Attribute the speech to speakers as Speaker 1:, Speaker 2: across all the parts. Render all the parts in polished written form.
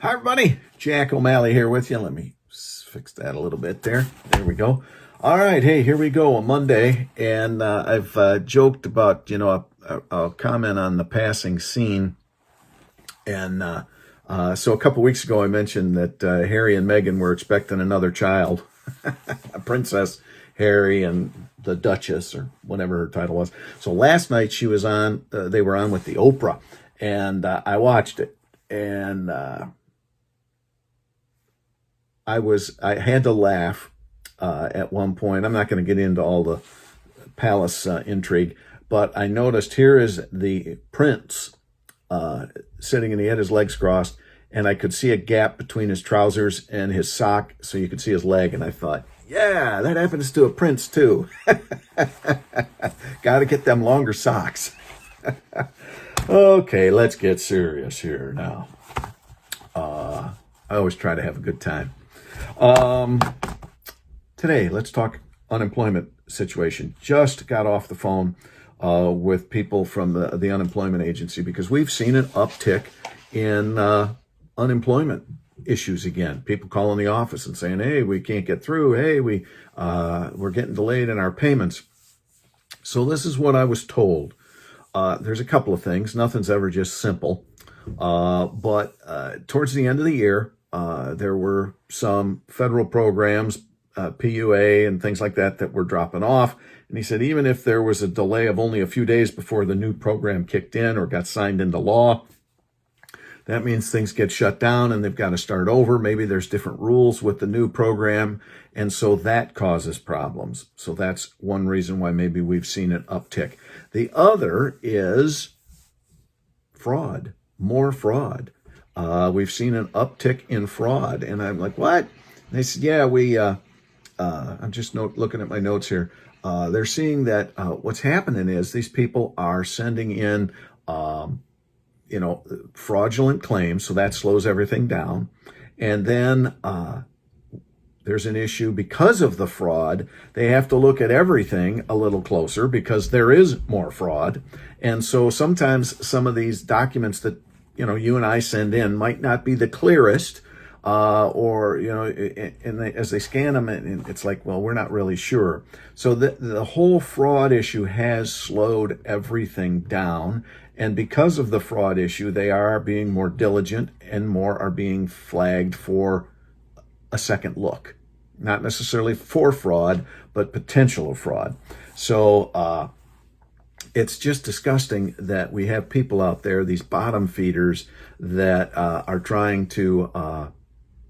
Speaker 1: Hi, everybody. Jack O'Malley here with you. Let me fix that a little bit there. There we go. All right. Hey, here we go. A Monday. And I've joked about, a comment on the passing scene. And so a couple weeks ago, I mentioned that Harry and Meghan were expecting another child, Princess Harry and the Duchess, or whatever her title was. So last night she was on, they were on with the Oprah, and I watched it. And I had to laugh at one point. I'm not going to get into all the palace intrigue, but I noticed here is the prince sitting, and he had his legs crossed, and I could see a gap between his trousers and his sock, so you could see his leg. And I thought, yeah, that happens to a prince too. Got to get them longer socks. Okay, let's get serious here now. I always try to have a good time. Today, let's talk unemployment situation. Just got off the phone with people from the unemployment agency, because we've seen an uptick in unemployment issues again. People calling the office and saying, hey, we can't get through. Hey, we're getting delayed in our payments. So this is what I was told. There's a couple of things. Nothing's ever just simple. But towards the end of the year, there were some federal programs, PUA and things like that were dropping off. And he said, even if there was a delay of only a few days before the new program kicked in or got signed into law, that means things get shut down and they've got to start over. Maybe there's different rules with the new program, and so that causes problems. So that's one reason why maybe we've seen an uptick. The other is fraud, more fraud. We've seen an uptick in fraud. And I'm like, what? And they said, yeah, I'm just looking at my notes here. They're seeing that what's happening is these people are sending in fraudulent claims, so that slows everything down. And then there's an issue because of the fraud. They have to look at everything a little closer because there is more fraud. And so sometimes some of these documents that, you and I send in might not be the clearest, as they scan them, and it's like, well, we're not really sure. So the whole fraud issue has slowed everything down. And because of the fraud issue, they are being more diligent, and more are being flagged for a second look. Not necessarily for fraud, but potential of fraud. So it's just disgusting that we have people out there, these bottom feeders, that are trying to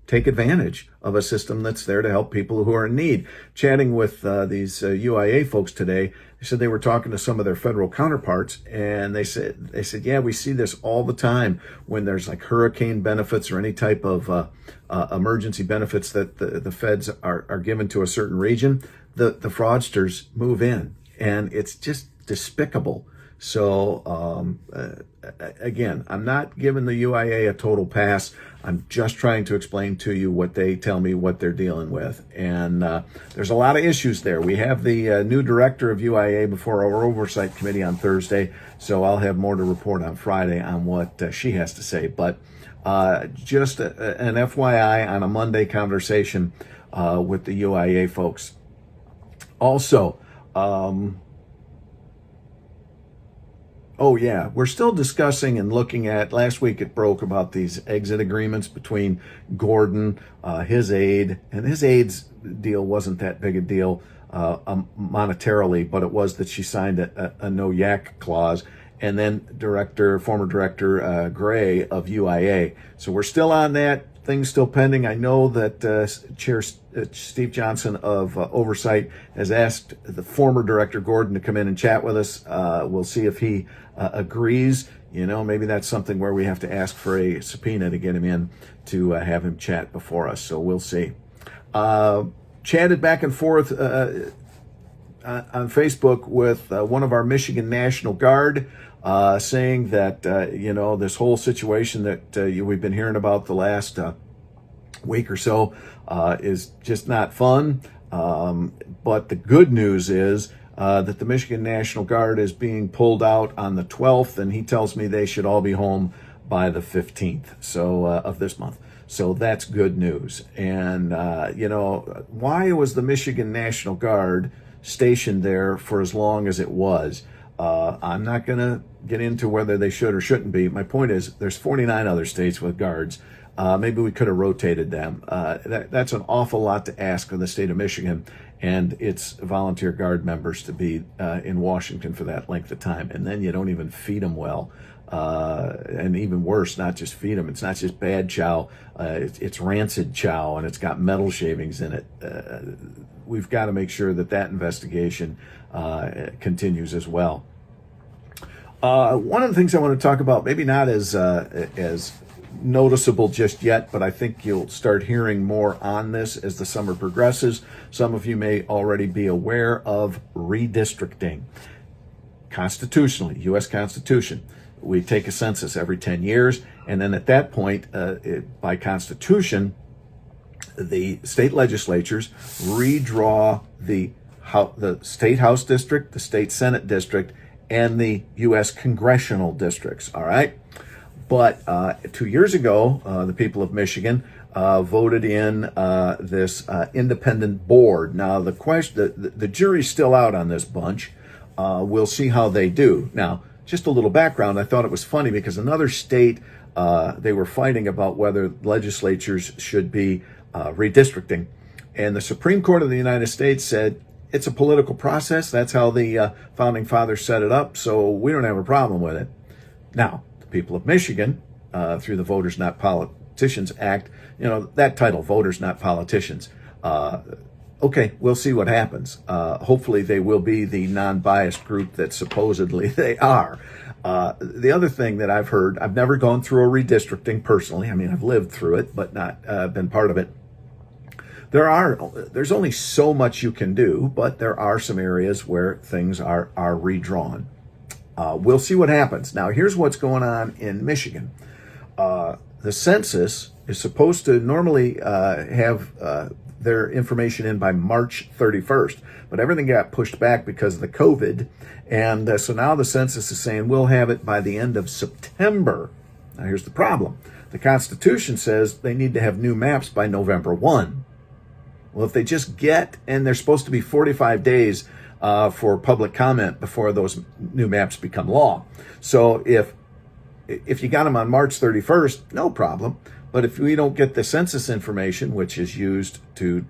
Speaker 1: take advantage of a system that's there to help people who are in need. Chatting with these UIA folks today, they said they were talking to some of their federal counterparts, and they said, yeah, we see this all the time when there's like hurricane benefits or any type of emergency benefits that the feds are given to a certain region. The fraudsters move in, and it's just despicable. So again, I'm not giving the UIA a total pass. I'm just trying to explain to you what they tell me, what they're dealing with. And there's a lot of issues there. We have the new director of UIA before our oversight committee on Thursday, so I'll have more to report on Friday on what she has to say. But just an FYI on a Monday conversation with the UIA folks. Also, we're still discussing and looking at, last week it broke about these exit agreements between Gordon, his aide, and his aide's deal wasn't that big a deal monetarily, but it was that she signed a no yak clause. And then former director Gray of UIA. So we're still on that. Things still pending. I know that Chair Steve Johnson of Oversight has asked the former director Gordon to come in and chat with us. We'll see if he agrees. Maybe that's something where we have to ask for a subpoena to get him in to have him chat before us. So we'll see. Chatted back and forth on Facebook with one of our Michigan National Guard, saying that, this whole situation that we've been hearing about the last week or so is just not fun. But the good news is that the Michigan National Guard is being pulled out on the 12th, and he tells me they should all be home by the 15th of this month. So that's good news. And, why was the Michigan National Guard stationed there for as long as it was? I'm not going to get into whether they should or shouldn't be. My point is there's 49 other states with guards. Maybe we could have rotated them. That's an awful lot to ask of the state of Michigan and its volunteer guard members to be in Washington for that length of time. And then you don't even feed them well. And even worse, not just feed them. It's not just bad chow. It's rancid chow, and it's got metal shavings in it. We've got to make sure that investigation continues as well. One of the things I want to talk about, maybe not as noticeable just yet, but I think you'll start hearing more on this as the summer progresses. Some of you may already be aware of redistricting. Constitutionally, U.S. Constitution, we take a census every 10 years, and then at that point, by Constitution, the state legislatures redraw the state House district, the state Senate district, and the U.S. congressional districts, all right? But 2 years ago, the people of Michigan voted in this independent board. Now, the jury's still out on this bunch. We'll see how they do. Now, just a little background. I thought it was funny because another state, they were fighting about whether legislatures should be redistricting. And the Supreme Court of the United States said, it's a political process. That's how the founding fathers set it up. So we don't have a problem with it. Now, people of Michigan, through the Voters Not Politicians Act, that title, Voters Not Politicians. Okay, we'll see what happens. Hopefully they will be the non-biased group that supposedly they are. The other thing that I've heard, I've never gone through a redistricting personally. I mean, I've lived through it, but not been part of it. There's only so much you can do, but there are some areas where things are redrawn. We'll see what happens. Now, here's what's going on in Michigan. The census is supposed to normally have their information in by March 31st, but everything got pushed back because of the COVID. And so now the census is saying we'll have it by the end of September. Now, here's the problem. The Constitution says they need to have new maps by November 1. Well, if they just and they're supposed to be 45 days for public comment before those new maps become law. So if you got them on March 31st, no problem. But if we don't get the census information, which is used to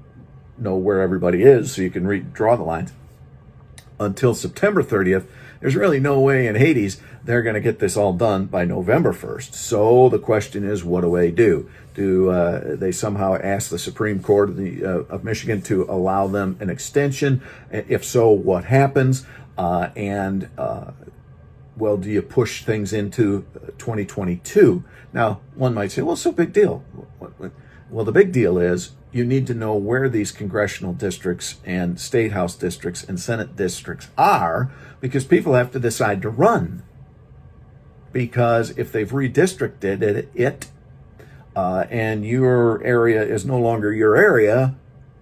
Speaker 1: know where everybody is so you can draw the lines, until September 30th, there's really no way in Hades they're going to get this all done by November 1st. So the question is, what do they do? Do they somehow ask the Supreme Court of Michigan to allow them an extension? If so, what happens? Well, do you push things into 2022? Now, one might say, well, so big deal. Well, the big deal is you need to know where these congressional districts and state house districts and Senate districts are, because people have to decide to run. Because if they've redistricted it and your area is no longer your area,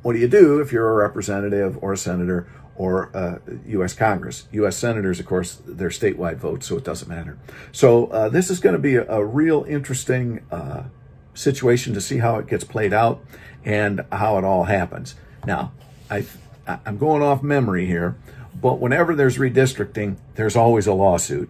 Speaker 1: what do you do if you're a representative or a senator or U.S. Congress? U.S. senators, of course, they're statewide votes, so it doesn't matter. So this is going to be a real interesting situation to see how it gets played out and how it all happens. Now, I'm going off memory here, but whenever there's redistricting, there's always a lawsuit.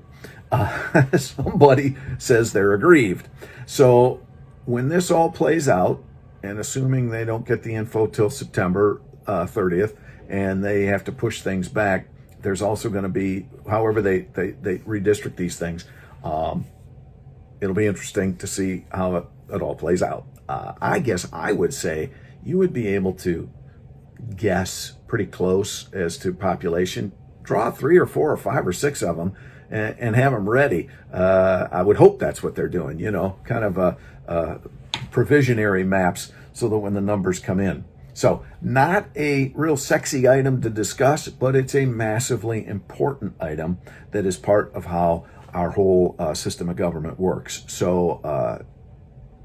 Speaker 1: Somebody says they're aggrieved. So when this all plays out, and assuming they don't get the info till September 30th, and they have to push things back, there's also going to be, however they redistrict these things, it'll be interesting to see how it all plays out. I guess I would say you would be able to guess pretty close as to population, draw 3 or 4 or 5 or 6 of them, and have them ready. I would hope that's what they're doing, kind of provisionary maps so that when the numbers come in. So not a real sexy item to discuss, but it's a massively important item that is part of how our whole system of government works. So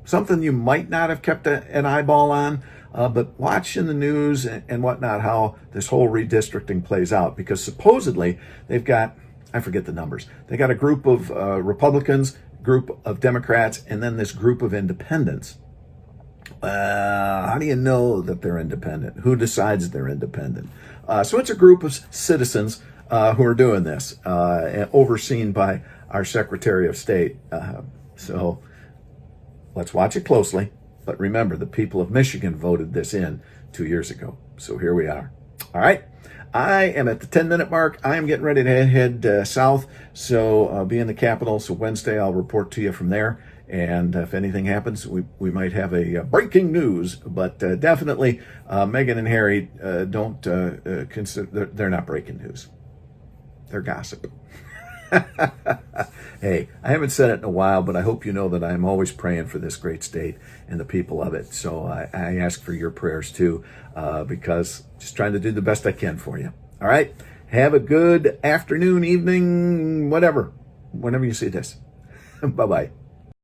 Speaker 1: something you might not have kept an eyeball on, but watch in the news and whatnot how this whole redistricting plays out, because supposedly they've got, I forget the numbers, they got a group of Republicans group of Democrats and then this group of independents. How do you know that they're independent? Who decides they're independent? So it's a group of citizens who are doing this, overseen by our Secretary of State. So let's watch it closely. But remember, the people of Michigan voted this in 2 years ago. So here we are. All right. I am at the 10-minute mark. I am getting ready to head south. So I'll be in the Capitol. So Wednesday, I'll report to you from there. And if anything happens, we might have a breaking news. But definitely, Meghan and Harry don't consider, they're not breaking news. They're gossip. Hey, I haven't said it in a while, but I hope you know that I'm always praying for this great state and the people of it. So I ask for your prayers too, because just trying to do the best I can for you. All right. Have a good afternoon, evening, whatever, whenever you see this. Bye-bye.